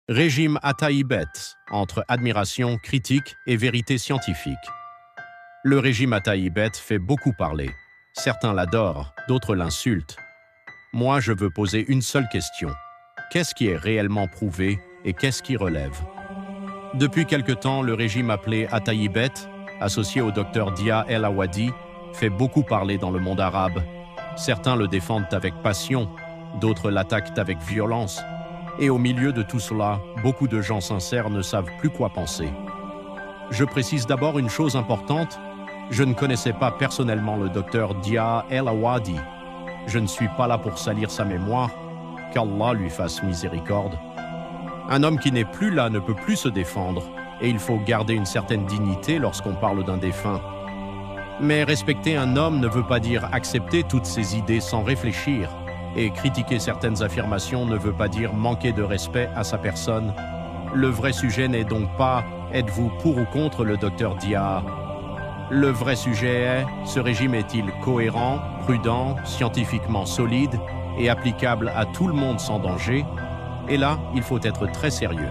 Régime Attaïbet, entre admiration, critique et vérité scientifique. Le régime Attaïbet fait beaucoup parler. Certains l'adorent, d'autres l'insultent. Moi, je veux poser une seule question. Qu'est-ce qui est réellement prouvé et qu'est-ce qui relève? Depuis quelque temps, le régime appelé Attaïbet, associé au docteur Dia El-Awadi, fait beaucoup parler dans le monde arabe. Certains le défendent avec passion, d'autres l'attaquent avec violence. Et au milieu de tout cela, beaucoup de gens sincères ne savent plus quoi penser. Je précise d'abord une chose importante, je ne connaissais pas personnellement le docteur Dia El-Awadi. Je ne suis pas là pour salir sa mémoire, qu'Allah lui fasse miséricorde. Un homme qui n'est plus là ne peut plus se défendre, et il faut garder une certaine dignité lorsqu'on parle d'un défunt. Mais respecter un homme ne veut pas dire accepter toutes ses idées sans réfléchir. Et critiquer certaines affirmations ne veut pas dire manquer de respect à sa personne. Le vrai sujet n'est donc pas « êtes-vous pour ou contre le docteur Dia ?» Le vrai sujet est « ce régime est-il cohérent, prudent, scientifiquement solide et applicable à tout le monde sans danger ?» Et là, il faut être très sérieux.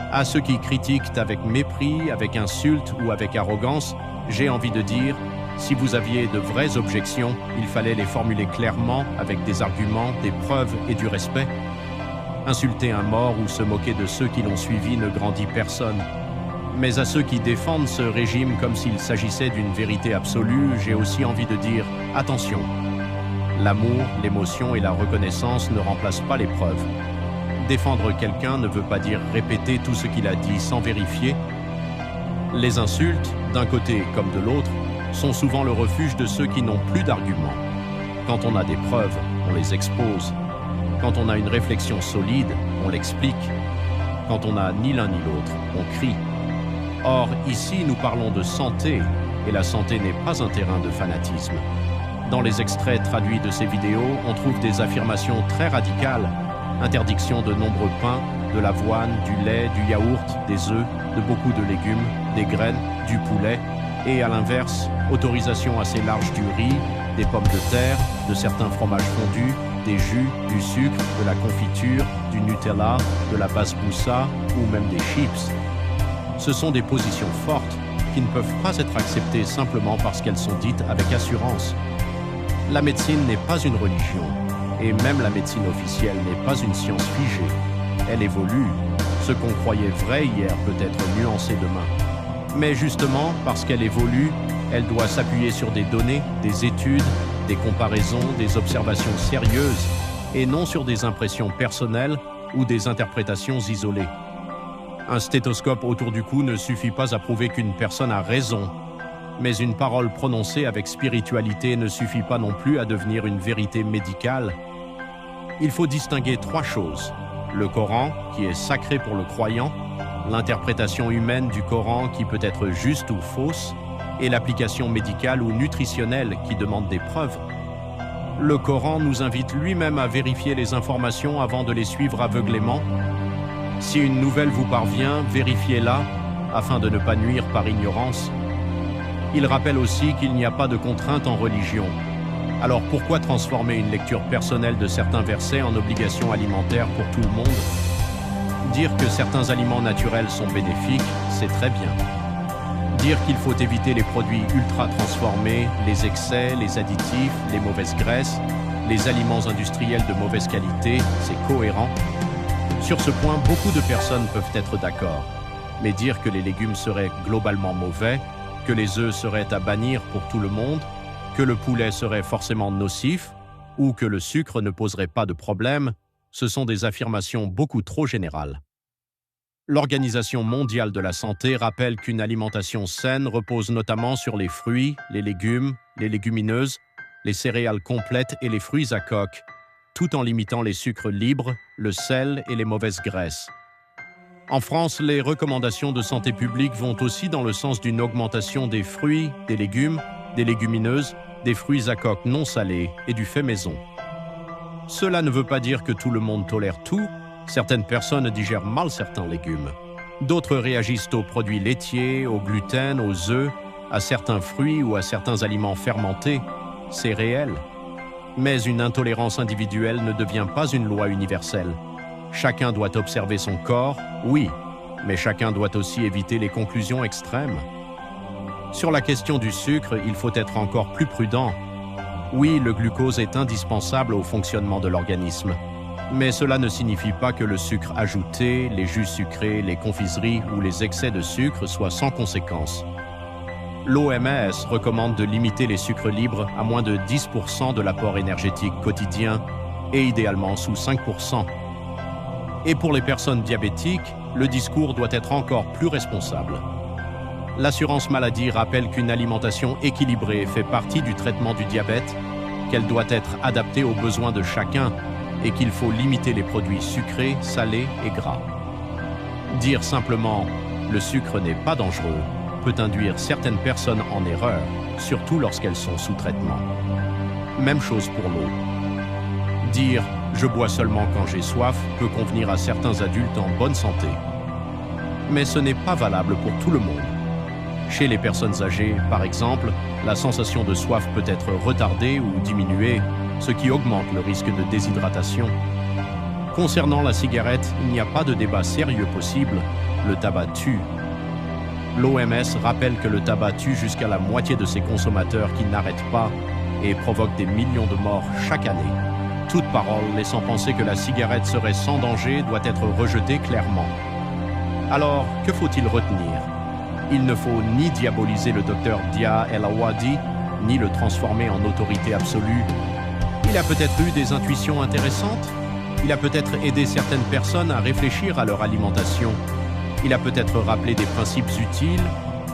À ceux qui critiquent avec mépris, avec insulte ou avec arrogance, j'ai envie de dire « si vous aviez de vraies objections, il fallait les formuler clairement avec des arguments, des preuves et du respect. Insulter un mort ou se moquer de ceux qui l'ont suivi ne grandit personne. Mais à ceux qui défendent ce régime comme s'il s'agissait d'une vérité absolue, j'ai aussi envie de dire « attention ». L'amour, l'émotion et la reconnaissance ne remplacent pas les preuves. Défendre quelqu'un ne veut pas dire répéter tout ce qu'il a dit sans vérifier. Les insultes, d'un côté comme de l'autre, sont souvent le refuge de ceux qui n'ont plus d'arguments. Quand on a des preuves, on les expose. Quand on a une réflexion solide, on l'explique. Quand on n'a ni l'un ni l'autre, on crie. Or, ici, nous parlons de santé, et la santé n'est pas un terrain de fanatisme. Dans les extraits traduits de ces vidéos, on trouve des affirmations très radicales. Interdiction de nombreux pains, de l'avoine, du lait, du yaourt, des œufs, de beaucoup de légumes, des graines, du poulet, et à l'inverse, autorisation assez large du riz, des pommes de terre, de certains fromages fondus, des jus, du sucre, de la confiture, du Nutella, de la basboussa ou même des chips. Ce sont des positions fortes qui ne peuvent pas être acceptées simplement parce qu'elles sont dites avec assurance. La médecine n'est pas une religion, et même la médecine officielle n'est pas une science figée. Elle évolue. Ce qu'on croyait vrai hier peut être nuancé demain. Mais justement, parce qu'elle évolue, elle doit s'appuyer sur des données, des études, des comparaisons, des observations sérieuses, et non sur des impressions personnelles ou des interprétations isolées. Un stéthoscope autour du cou ne suffit pas à prouver qu'une personne a raison, mais une parole prononcée avec spiritualité ne suffit pas non plus à devenir une vérité médicale. Il faut distinguer trois choses. Le Coran, qui est sacré pour le croyant, l'interprétation humaine du Coran qui peut être juste ou fausse, et l'application médicale ou nutritionnelle qui demande des preuves. Le Coran nous invite lui-même à vérifier les informations avant de les suivre aveuglément. Si une nouvelle vous parvient, vérifiez-la afin de ne pas nuire par ignorance. Il rappelle aussi qu'il n'y a pas de contrainte en religion. Alors pourquoi transformer une lecture personnelle de certains versets en obligation alimentaire pour tout le monde ? Dire que certains aliments naturels sont bénéfiques, c'est très bien. Dire qu'il faut éviter les produits ultra transformés, les excès, les additifs, les mauvaises graisses, les aliments industriels de mauvaise qualité, c'est cohérent. Sur ce point, beaucoup de personnes peuvent être d'accord. Mais dire que les légumes seraient globalement mauvais, que les œufs seraient à bannir pour tout le monde, que le poulet serait forcément nocif, ou que le sucre ne poserait pas de problème, ce sont des affirmations beaucoup trop générales. L'Organisation mondiale de la santé rappelle qu'une alimentation saine repose notamment sur les fruits, les légumes, les légumineuses, les céréales complètes et les fruits à coque, tout en limitant les sucres libres, le sel et les mauvaises graisses. En France, les recommandations de santé publique vont aussi dans le sens d'une augmentation des fruits, des légumes, des légumineuses, des fruits à coque non salés et du fait maison. Cela ne veut pas dire que tout le monde tolère tout. Certaines personnes digèrent mal certains légumes. D'autres réagissent aux produits laitiers, au gluten, aux œufs, à certains fruits ou à certains aliments fermentés. C'est réel. Mais une intolérance individuelle ne devient pas une loi universelle. Chacun doit observer son corps, oui, mais chacun doit aussi éviter les conclusions extrêmes. Sur la question du sucre, il faut être encore plus prudent. Oui, le glucose est indispensable au fonctionnement de l'organisme. Mais cela ne signifie pas que le sucre ajouté, les jus sucrés, les confiseries ou les excès de sucre soient sans conséquence. L'OMS recommande de limiter les sucres libres à moins de 10% de l'apport énergétique quotidien et idéalement sous 5%. Et pour les personnes diabétiques, le discours doit être encore plus responsable. L'assurance maladie rappelle qu'une alimentation équilibrée fait partie du traitement du diabète, qu'elle doit être adaptée aux besoins de chacun et qu'il faut limiter les produits sucrés, salés et gras. Dire simplement « le sucre n'est pas dangereux » peut induire certaines personnes en erreur, surtout lorsqu'elles sont sous traitement. Même chose pour l'eau. Dire « je bois seulement quand j'ai soif » peut convenir à certains adultes en bonne santé. Mais ce n'est pas valable pour tout le monde. Chez les personnes âgées, par exemple, la sensation de soif peut être retardée ou diminuée, ce qui augmente le risque de déshydratation. Concernant la cigarette, il n'y a pas de débat sérieux possible, le tabac tue. L'OMS rappelle que le tabac tue jusqu'à la moitié de ses consommateurs qui n'arrêtent pas et provoque des millions de morts chaque année. Toute parole laissant penser que la cigarette serait sans danger doit être rejetée clairement. Alors, que faut-il retenir ? Il ne faut ni diaboliser le docteur Dia El-Awadi, ni le transformer en autorité absolue. Il a peut-être eu des intuitions intéressantes. Il a peut-être aidé certaines personnes à réfléchir à leur alimentation. Il a peut-être rappelé des principes utiles,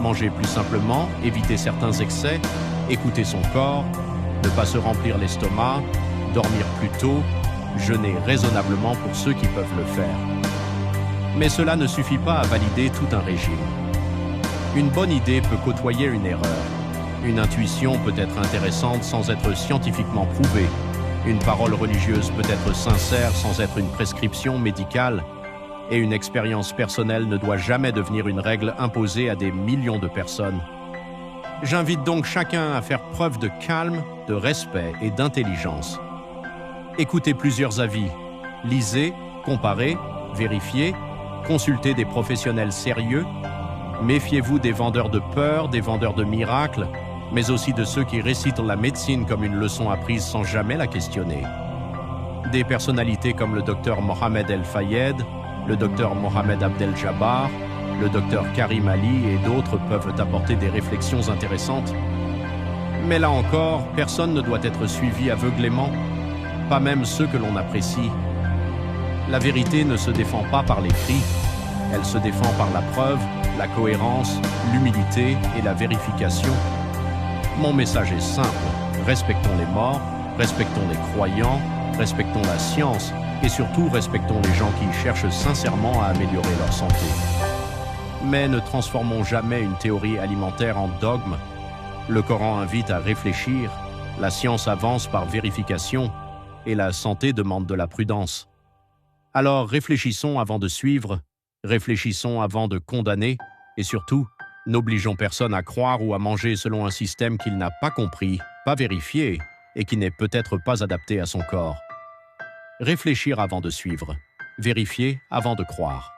manger plus simplement, éviter certains excès, écouter son corps, ne pas se remplir l'estomac, dormir plus tôt, jeûner raisonnablement pour ceux qui peuvent le faire. Mais cela ne suffit pas à valider tout un régime. Une bonne idée peut côtoyer une erreur. Une intuition peut être intéressante sans être scientifiquement prouvée. Une parole religieuse peut être sincère sans être une prescription médicale. Et une expérience personnelle ne doit jamais devenir une règle imposée à des millions de personnes. J'invite donc chacun à faire preuve de calme, de respect et d'intelligence. Écoutez plusieurs avis. Lisez, comparez, vérifiez, consultez des professionnels sérieux. Méfiez-vous des vendeurs de peur, des vendeurs de miracles, mais aussi de ceux qui récitent la médecine comme une leçon apprise sans jamais la questionner. Des personnalités comme le docteur Mohamed El-Fayed, le docteur Mohamed Abdel-Jabbar, le docteur Karim Ali et d'autres peuvent apporter des réflexions intéressantes. Mais là encore, personne ne doit être suivi aveuglément, pas même ceux que l'on apprécie. La vérité ne se défend pas par les cris, elle se défend par la preuve, la cohérence, l'humilité et la vérification. Mon message est simple, respectons les morts, respectons les croyants, respectons la science et surtout respectons les gens qui cherchent sincèrement à améliorer leur santé. Mais ne transformons jamais une théorie alimentaire en dogme. Le Coran invite à réfléchir, la science avance par vérification et la santé demande de la prudence. Alors réfléchissons avant de suivre, réfléchissons avant de condamner et surtout, n'obligeons personne à croire ou à manger selon un système qu'il n'a pas compris, pas vérifié et qui n'est peut-être pas adapté à son corps. Réfléchir avant de suivre, vérifier avant de croire.